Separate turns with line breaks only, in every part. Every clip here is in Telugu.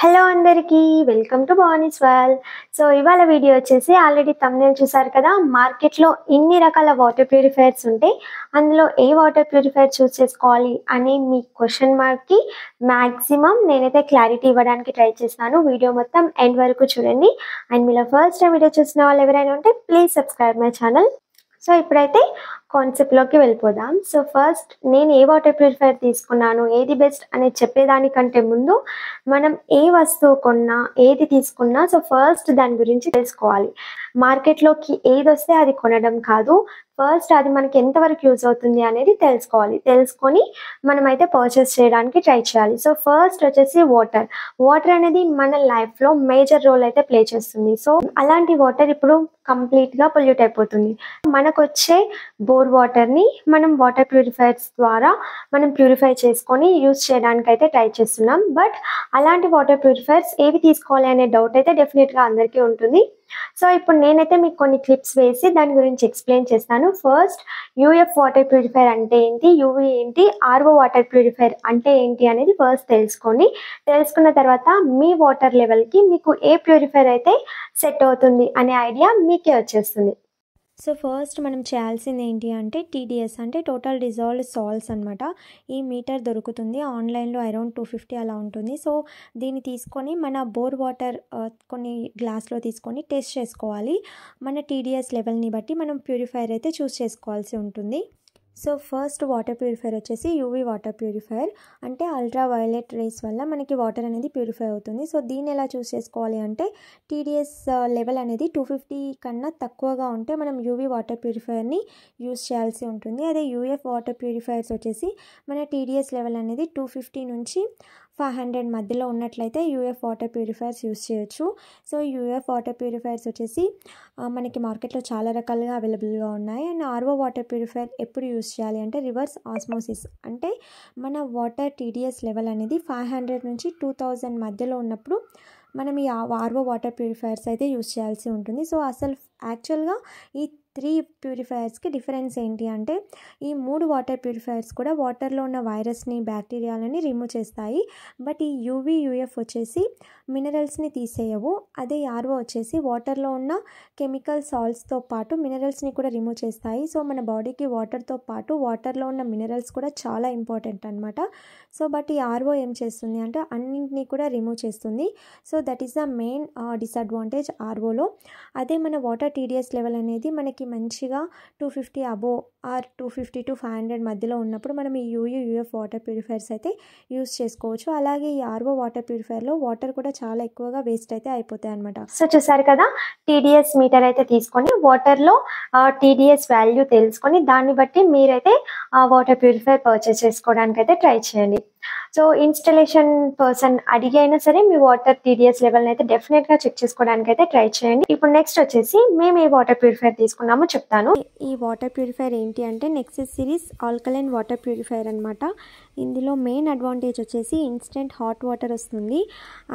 హలో అందరికీ welcome to Bhavani's world. So ఇవాళ వీడియో వచ్చేసి ఆల్రెడీ థంబ్నెయిల్ చూసారు కదా. మార్కెట్లో ఇన్ని రకాల వాటర్ ప్యూరిఫైయర్స్ ఉంటాయి, అందులో ఏ వాటర్ ప్యూరిఫైయర్ చూస్ చేసుకోవాలి అనే మీ క్వశ్చన్ మార్క్కి మ్యాక్సిమం నేనైతే క్లారిటీ ఇవ్వడానికి ట్రై చేస్తాను. వీడియో మొత్తం ఎండ్ వరకు చూడండి. అండ్ మీలో ఫస్ట్ టైం వీడియో చూసిన వాళ్ళు ఎవరైనా ఉంటే please subscribe my channel. So ఇప్పుడైతే కాన్సెప్ట్లోకి వెళ్ళిపోదాం. సో ఫస్ట్ నేను ఏ వాటర్ ప్యూరిఫైయర్ తీసుకున్నాను, ఏది బెస్ట్ అనేది చెప్పేదానికంటే ముందు మనం ఏ వస్తువు కొన్నా ఏది తీసుకున్నా సో ఫస్ట్ దాని గురించి తెలుసుకోవాలి. మార్కెట్లోకి ఏది వస్తే అది కొనడం కాదు, ఫస్ట్ అది మనకి ఎంతవరకు యూజ్ అవుతుంది అనేది తెలుసుకోవాలి. తెలుసుకొని మనమైతే పర్చేస్ చేయడానికి ట్రై చేయాలి. సో ఫస్ట్ వచ్చేసి వాటర్ అనేది మన లైఫ్లో మేజర్ రోల్ అయితే ప్లే చేస్తుంది. సో అలాంటి వాటర్ ఇప్పుడు కంప్లీట్గా పొల్యూట్ అయిపోతుంది. మనకు వచ్చే బోర్ వాటర్ని మనం వాటర్ ప్యూరిఫైయర్స్ ద్వారా మనం ప్యూరిఫై చేసుకొని యూజ్ చేయడానికి అయితే ట్రై చేస్తున్నాం. బట్ అలాంటి వాటర్ ప్యూరిఫైయర్స్ ఏవి తీసుకోవాలి అనే డౌట్ అయితే డెఫినెట్గా అందరికీ ఉంటుంది. సో ఇప్పుడు నేనైతే మీకు కొన్ని క్లిప్స్ వేసి దాని గురించి ఎక్స్ప్లెయిన్ చేస్తాను. ఫస్ట్ యూఎఫ్ వాటర్ ప్యూరిఫైయర్ అంటే ఏంటి, యూవీ ఏంటి, ఆర్ఓ వాటర్ ప్యూరిఫైయర్ అంటే ఏంటి అనేది ఫస్ట్ తెలుసుకున్న తర్వాత మీ వాటర్ లెవెల్కి మీకు ఏ ప్యూరిఫైయర్ అయితే సెట్ అవుతుంది అనే ఐడియా మీకే వచ్చేస్తుంది.
సో ఫస్ట్ మనం చేయాల్సింది ఏంటి అంటే టీడీఎస్ అంటే టోటల్ డిజాల్వ్డ్ సాల్ట్స్ అనమాట. ఈ మీటర్ దొరుకుతుంది ఆన్లైన్లో, అరౌండ్ 250 అలా ఉంటుంది. సో దీన్ని తీసుకొని మన బోర్ వాటర్ కొన్ని గ్లాస్లో తీసుకొని టెస్ట్ చేసుకోవాలి. మన టీడీఎస్ లెవెల్ని బట్టి మనం ప్యూరిఫైయర్ అయితే చూస్ చేసుకోవాల్సి ఉంటుంది. సో ఫస్ట్ వాటర్ ప్యూరిఫైయర్ వచ్చేసి యూవీ వాటర్ ప్యూరిఫైయర్, అంటే అల్ట్రా వైలెట్ రేస్ వల్ల మనకి వాటర్ అనేది ప్యూరిఫై అవుతుంది. సో దీన్ని ఎలా చూస్ చేసుకోవాలి అంటే టీడీఎస్ లెవెల్ అనేది 250 కన్నా తక్కువగా ఉంటే మనం యూవీ వాటర్ ప్యూరిఫైయర్ని యూస్ చేయాల్సి ఉంటుంది. అదే యూఎఫ్ వాటర్ ప్యూరిఫైయర్స్ వచ్చేసి మన టీడీఎస్ లెవెల్ అనేది 250 నుంచి 500 మధ్యలో ఉన్నట్లయితే యూఎఫ్ వాటర్ ప్యూరిఫైయర్స్ యూస్ చేయొచ్చు. సో యూఎఫ్ వాటర్ ప్యూరిఫైయర్స్ వచ్చేసి మనకి మార్కెట్లో చాలా రకాలుగా అవైలబుల్గా ఉన్నాయి. అండ్ ఆర్ఓ వాటర్ ప్యూరిఫైయర్ ఎప్పుడు యూస్ చేయాలి అంటే రివర్స్ ఆస్మోసిస్, అంటే మన వాటర్ టీడీఎస్ లెవెల్ అనేది 500 నుంచి 2000 మధ్యలో ఉన్నప్పుడు మనం ఈ ఆర్ఓ వాటర్ ప్యూరిఫైయర్స్ అయితే యూస్ చేయాల్సి ఉంటుంది. సో అసలు యాక్చువల్గా ఈ 3 ప్యూరిఫైయర్స్కి డిఫరెన్స్ ఏంటి అంటే ఈ 3 వాటర్ ప్యూరిఫైయర్స్ కూడా వాటర్లో ఉన్న వైరస్ని, బ్యాక్టీరియాలని రిమూవ్ చేస్తాయి. బట్ ఈ యూవీ యూఎఫ్ వచ్చేసి మినరల్స్ని తీసేయవు. అదే ఆర్ఓ వచ్చేసి వాటర్లో ఉన్న కెమికల్ సాల్ట్స్తో పాటు మినరల్స్ని కూడా రిమూవ్ చేస్తాయి. సో మన బాడీకి వాటర్తో పాటు వాటర్లో ఉన్న మినరల్స్ కూడా చాలా ఇంపార్టెంట్ అనమాట. సో బట్ ఈ ఆర్ఓ ఏం చేస్తుంది అంటే అన్నింటినీ కూడా రిమూవ్ చేస్తుంది. So that is the main disadvantage ఆర్ఓలో. అదే మన వాటర్ టీడీఎస్ లెవెల్ అనేది మనకి మంచిగా 250 అబోవ్ ఆర్ 250 to 500 మధ్యలో ఉన్నప్పుడు మనం ఈ యూఎఫ్ వాటర్ ప్యూరిఫైయర్స్ అయితే యూస్ చేసుకోవచ్చు. అలాగే ఈ ఆర్ఓ వాటర్ ప్యూరిఫైయర్లో వాటర్ కూడా చాలా ఎక్కువగా వేస్ట్ అయితే అయిపోతాయి అనమాట.
సో చూసారు కదా, టీడీఎస్ మీటర్ అయితే తీసుకొని వాటర్లో టీడీఎస్ వాల్యూ తెలుసుకొని దాన్ని బట్టి మీరైతే వాటర్ ప్యూరిఫైయర్ పర్చేస్ చేసుకోవడానికి అయితే ట్రై చేయండి. సో ఇన్స్టలేషన్ పర్సన్ అడిగైనా సరే మీ వాటర్ టీడీఎస్ లెవెల్ని అయితే డెఫినెట్గా చెక్ చేసుకోవడానికి అయితే ట్రై చేయండి. ఇప్పుడు నెక్స్ట్ వచ్చేసి మేము ఏ వాటర్ ప్యూరిఫైయర్ తీసుకున్నామో చెప్తాను.
ఈ వాటర్ ప్యూరిఫైయర్ ఏంటి అంటే Nexus series alkaline water purifier అనమాట. ఇందులో మెయిన్ అడ్వాంటేజ్ వచ్చేసి ఇన్స్టెంట్ హాట్ వాటర్ వస్తుంది.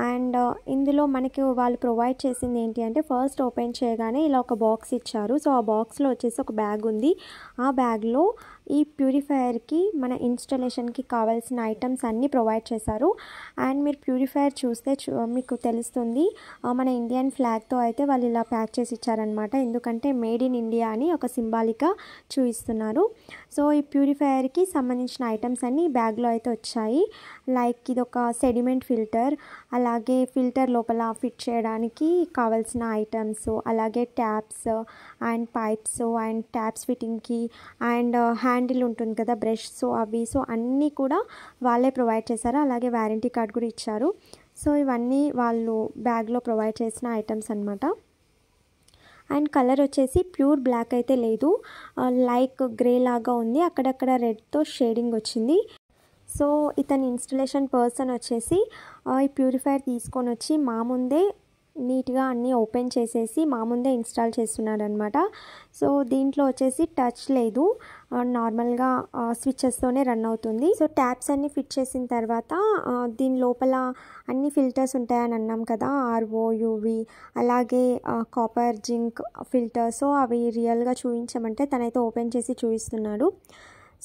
అండ్ ఇందులో మనకి వాళ్ళు ప్రొవైడ్ చేసింది ఏంటి అంటే ఫస్ట్ ఓపెన్ చేయగానే ఇలా ఒక బాక్స్ ఇచ్చారు. సో ఆ బాక్స్లో వచ్చేసి ఒక బ్యాగ్ ఉంది. ఆ బ్యాగ్లో ఈ ప్యూరిఫైయర్కి మన ఇన్స్టలేషన్కి కావాల్సిన ఐటమ్స్ అన్నీ ప్రొవైడ్ చేశారు. అండ్ మీరు ప్యూరిఫైయర్ చూస్తే మీకు తెలుస్తుంది మన ఇండియన్ ఫ్లాగ్తో అయితే వాళ్ళు ఇలా ప్యాక్ చేసి ఇచ్చారనమాట. ఎందుకంటే మేడ్ ఇన్ ఇండియా అని ఒక సింబాలిక్గా చూపిస్తున్నారు. సో ఈ ప్యూరిఫైయర్కి సంబంధించిన ఐటమ్స్ అన్నీ బ్యాగ్లో అయితే వచ్చాయి. లైక్ ఇది ఒక సెడిమెంట్ ఫిల్టర్, అలాగే ఫిల్టర్ లోపల ఫిట్ చేయడానికి కావాల్సిన ఐటమ్స్, అలాగే taps and pipes and taps ఫిట్టింగ్కి అండ్ హ్యాండిల్ ఉంటుంది కదా బ్రష్, సో అవి సో అన్నీ కూడా వాళ్ళే ప్రొవైడ్ చేశారు. అలాగే వారంటీ కార్డ్ కూడా ఇచ్చారు. సో ఇవన్నీ వాళ్ళు బ్యాగ్లో ప్రొవైడ్ చేసిన ఐటమ్స్ అనమాట. అండ్ కలర్ వచ్చేసి ప్యూర్ బ్లాక్ అయితే లేదు, లైక్ గ్రే లాగా ఉంది, అక్కడక్కడ రెడ్తో షేడింగ్ వచ్చింది. సో ఇతని ఇన్స్టలేషన్ పర్సన్ వచ్చేసి ఈ ప్యూరిఫైయర్ తీసుకొని వచ్చి మా ముందే నీట్గా అన్నీ ఓపెన్ చేసేసి మా ముందే ఇన్స్టాల్ చేస్తున్నాడు అనమాట. సో దీంట్లో వచ్చేసి టచ్ లేదు, నార్మల్గా స్విచెస్తోనే రన్ అవుతుంది. సో ట్యాప్స్ అన్నీ ఫిట్ చేసిన తర్వాత దీని లోపల అన్ని ఫిల్టర్స్ ఉంటాయని అన్నాం కదా, ఆర్ఓ, యూవీ, అలాగే కాపర్, జింక్ ఫిల్టర్. సో అవి రియల్గా చూపించమంటే తనైతే ఓపెన్ చేసి చూపిస్తున్నాడు.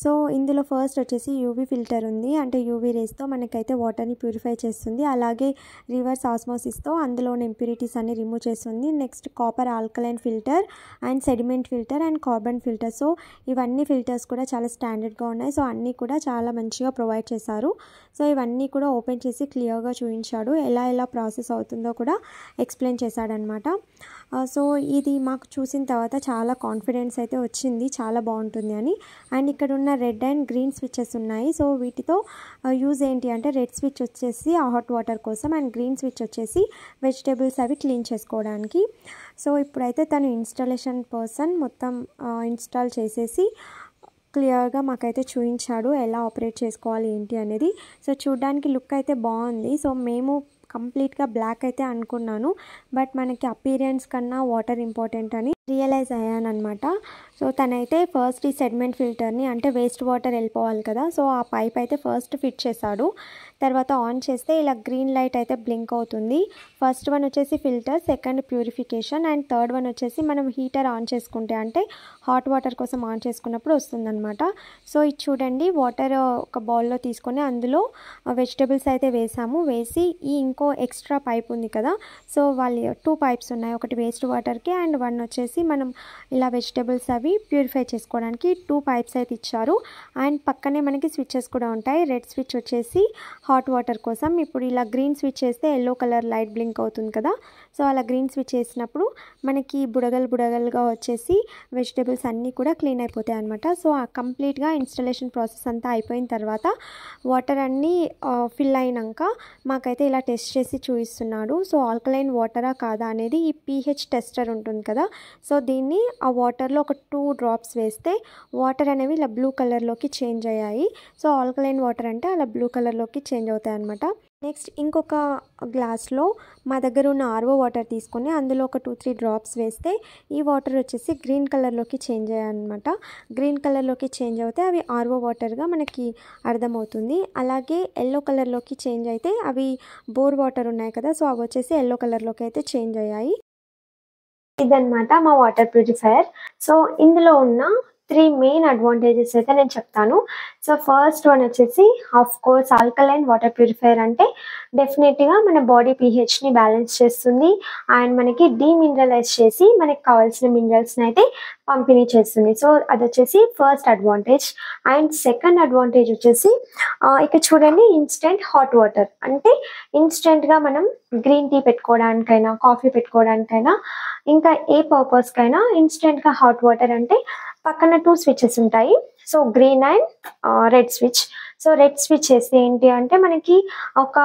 సో ఇందులో ఫస్ట్ వచ్చేసి యూవీ ఫిల్టర్ ఉంది, అంటే యూవీ రేస్తో మనకైతే వాటర్ని ప్యూరిఫై చేస్తుంది. అలాగే రివర్స్ ఆస్మోసిస్తో అందులోని ఇంప్యూరిటీస్ అన్ని రిమూవ్ చేస్తుంది. Next copper alkaline filter and sediment filter and carbon filter. So ఇవన్నీ ఫిల్టర్స్ కూడా చాలా స్టాండర్డ్గా ఉన్నాయి. సో అన్నీ కూడా చాలా మంచిగా ప్రొవైడ్ చేశారు. సో ఇవన్నీ కూడా ఓపెన్ చేసి క్లియర్గా చూపించాడు, ఎలా ప్రాసెస్ అవుతుందో కూడా ఎక్స్ప్లెయిన్ చేశాడనమాట. సో ఇది మాకు చూసిన తర్వాత చాలా కాన్ఫిడెన్స్ అయితే వచ్చింది, చాలా బాగుంటుంది అని. అండ్ ఇక్కడ ఉన్న రెడ్ అండ్ గ్రీన్ స్విచెస్ ఉన్నాయి. సో వీటితో యూజ్ ఏంటి అంటే రెడ్ స్విచ్ వచ్చేసి హాట్ వాటర్ కోసం అండ్ గ్రీన్ స్విచ్ వచ్చేసి వెజిటేబుల్స్ అవి క్లీన్ చేసుకోవడానికి. సో ఇప్పుడైతే తను ఇన్స్టాలేషన్ పర్సన్ మొత్తం ఇన్స్టాల్ చేసేసి క్లియర్గా మాకైతే చూపించాడు ఎలా ఆపరేట్ చేసుకోవాలి ఏంటి అనేది. సో చూడడానికి లుక్ అయితే బాగుంది. సో మేము కంప్లీట్గా బ్లాక్ అయితే అనుకున్నాను, బట్ మనకి అపీరియన్స్ కన్నా వాటర్ ఇంపార్టెంట్ అని రియలైజ్ అయ్యాను అనమాట. సో తనైతే ఫస్ట్ ఈ సెడిమెంట్ ఫిల్టర్ని, అంటే వేస్ట్ వాటర్ వెళ్ళిపోవాలి కదా, సో ఆ పైప్ అయితే ఫస్ట్ ఫిట్ చేశాడు. తర్వాత ఆన్ చేస్తే ఇలా గ్రీన్ లైట్ అయితే బ్లింక్ అవుతుంది. ఫస్ట్ వన్ వచ్చేసి filter, second purification and third one వచ్చేసి మనం హీటర్ ఆన్ చేసుకుంటే, అంటే హాట్ వాటర్ కోసం ఆన్ చేసుకున్నప్పుడు వస్తుందన్నమాట. సో ఇది చూడండి, వాటర్ ఒక బౌల్లో తీసుకొని అందులో వెజిటేబుల్స్ అయితే వేసి ఈ ఇంకో ఎక్స్ట్రా పైప్ ఉంది కదా, సో వాళ్ళు 2 పైప్స్ ఉన్నాయి, ఒకటి వేస్ట్ వాటర్కి అండ్ వన్ వచ్చేసి మనం ఇలా వెజిటేబుల్స్ అవి ప్యూరిఫై చేసుకోవడానికి 2 పైప్స్ అయితే ఇచ్చారు. అండ్ పక్కనే మనకి స్విచ్చెస్ కూడా ఉంటాయి. రెడ్ స్విచ్ వచ్చేసి హాట్ వాటర్ కోసం, ఇప్పుడు ఇలా గ్రీన్ స్విచ్ చేస్తే ఎల్లో కలర్ లైట్ బ్లింక్ అవుతుంది కదా, సో అలా గ్రీన్ స్విచ్ చేసినప్పుడు మనకి బుడగలుగా వచ్చేసి వెజిటేబుల్స్ అన్నీ కూడా క్లీన్ అయిపోతాయి అనమాట. సో కంప్లీట్గా ఇన్స్టాలేషన్ ప్రాసెస్ అంతా అయిపోయిన తర్వాత వాటర్ అన్నీ ఫిల్ అయినాక మాకైతే ఇలా టెస్ట్ చేసి చూపిస్తున్నాడు. సో ఆల్కలైన్ వాటరా కాదా అనేది ఈ pH టెస్టర్ ఉంటుంది కదా, సో దీన్ని ఆ వాటర్లో ఒక 2 డ్రాప్స్ వేస్తే వాటర్ అనేవి ఇలా బ్లూ కలర్లోకి చేంజ్ అయ్యాయి. సో ఆల్కలైన్ వాటర్ అంటే అలా బ్లూ కలర్లోకి చేంజ్ అవుతాయి అన్నమాట. నెక్స్ట్ ఇంకొక గ్లాస్లో మా దగ్గర ఉన్న ఆర్ఓ వాటర్ తీసుకొని అందులో ఒక 2-3 డ్రాప్స్ వేస్తే ఈ వాటర్ వచ్చేసి గ్రీన్ కలర్లోకి చేంజ్ అయ్యాయి అనమాట. గ్రీన్ కలర్లోకి చేంజ్ అవుతే అవి ఆర్ఓ వాటర్గా మనకి అర్థమవుతుంది. అలాగే ఎల్లో కలర్లోకి చేంజ్ అయితే అవి బోర్ వాటర్ ఉన్నాయి కదా, సో అవి వచ్చేసి ఎల్లో కలర్లోకి అయితే చేంజ్ అయ్యాయి.
ఇదన్నమాట మా వాటర్ ప్యూరిఫైయర్. సో ఇందులో ఉన్న 3 మెయిన్ అడ్వాంటేజెస్ అయితే నేను చెప్తాను. సో ఫస్ట్ వన్ వచ్చేసి of course alkaline water purifier అంటే డెఫినెట్గా మన బాడీ pHని బ్యాలెన్స్ చేస్తుంది అండ్ మనకి డీమినరలైజ్ చేసి మనకి కావాల్సిన మినరల్స్ని అయితే పంపిణీ చేస్తుంది. సో అది వచ్చేసి first advantage. And second advantage వచ్చేసి ఇక్కడ చూడండి, ఇన్స్టెంట్ హాట్ వాటర్ అంటే ఇన్స్టెంట్గా మనం గ్రీన్ టీ పెట్టుకోవడానికైనా కాఫీ పెట్టుకోవడానికైనా ఇంకా ఏ పర్పస్కైనా ఇన్స్టెంట్గా హాట్ వాటర్ అంటే పక్కన 2 స్విచెస్ ఉంటాయి. So green and red switch. So red switch చేస్తే ఏంటి అంటే మనకి ఒక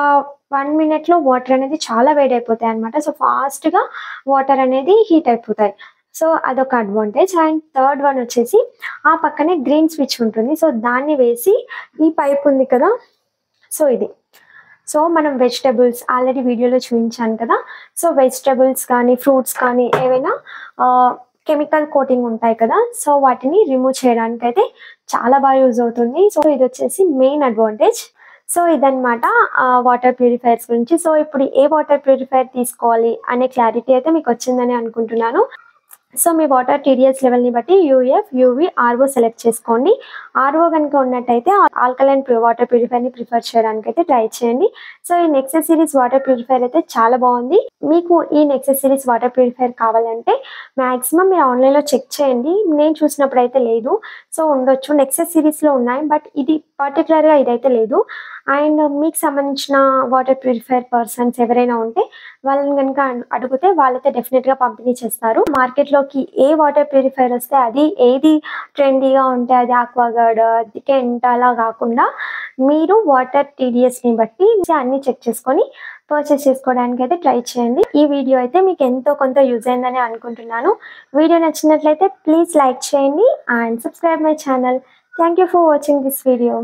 1 మినిట్లో వాటర్ అనేది చాలా వేడైపోతాయి అనమాట. సో ఫాస్ట్గా వాటర్ అనేది హీట్ అయిపోతాయి. సో అదొక అడ్వాంటేజ్. అండ్ థర్డ్ వన్ వచ్చేసి ఆ పక్కనే గ్రీన్ స్విచ్ ఉంటుంది. సో దాన్ని వేసి ఈ పైప్ ఉంది కదా, సో ఇది. సో మనం వెజిటబుల్స్ ఆల్రెడీ వీడియోలో చూపించాను కదా, సో వెజిటబుల్స్ కానీ ఫ్రూట్స్ కానీ ఏవైనా కెమికల్ కోటింగ్ ఉంటాయి కదా, సో వాటిని రిమూవ్ చేయడానికి అయితే చాలా బాగా యూజ్ అవుతుంది. సో ఇది వచ్చేసి మెయిన్ అడ్వాంటేజ్. సో ఇదన్నమాట వాటర్ ప్యూరిఫైయర్స్ గురించి. సో ఇప్పుడు ఏ వాటర్ ప్యూరిఫైయర్ తీసుకోవాలి అనే క్లారిటీ అయితే మీకు వచ్చిందని అనుకుంటున్నాను. సో మీ వాటర్ టీడీఎస్ లెవెల్ని బట్టి యూఎఫ్, యూవీ, ఆర్ఓ సెలెక్ట్ చేసుకోండి. ఆర్ఓ కనుక ఉన్నట్టయితే ఆల్కలైన్ వాటర్ ప్యూరిఫైర్ని ప్రిఫర్ చేయడానికి అయితే ట్రై చేయండి. సో ఈ నెక్సస్ సిరీస్ వాటర్ ప్యూరిఫైర్ అయితే చాలా బాగుంది. మీకు ఈ నెక్సస్ సిరీస్ వాటర్ ప్యూరిఫైర్ కావాలంటే మ్యాక్సిమం మీరు ఆన్లైన్లో చెక్ చేయండి. నేను చూసినప్పుడు అయితే లేదు, సో ఉండొచ్చు నెక్సస్ సిరీస్లో ఉన్నాయి, బట్ ఇది పర్టికులర్గా ఇదైతే లేదు. అండ్ మీకు సంబంధించిన వాటర్ ప్యూరిఫైర్ పర్సన్స్ ఎవరైనా ఉంటే వాళ్ళని కనుక అడిగితే వాళ్ళైతే డెఫినెట్గా పంపిణీ చేస్తారు. మార్కెట్లోకి ఏ వాటర్ ప్యూరిఫైర్ వస్తే అది ఏది ట్రెండీగా ఉంటే అది ఆక్వాగార్డ్, కెంట్ అలా కాకుండా మీరు వాటర్ టీడీఎస్ని బట్టి అన్ని చెక్ చేసుకొని పర్చేస్ చేసుకోవడానికి అయితే ట్రై చేయండి. ఈ వీడియో అయితే మీకు ఎంతో కొంత యూజ్ అయిందని అనుకుంటున్నాను. వీడియో నచ్చినట్లయితే ప్లీజ్ లైక్ చేయండి and subscribe my channel. Thank you for watching this video.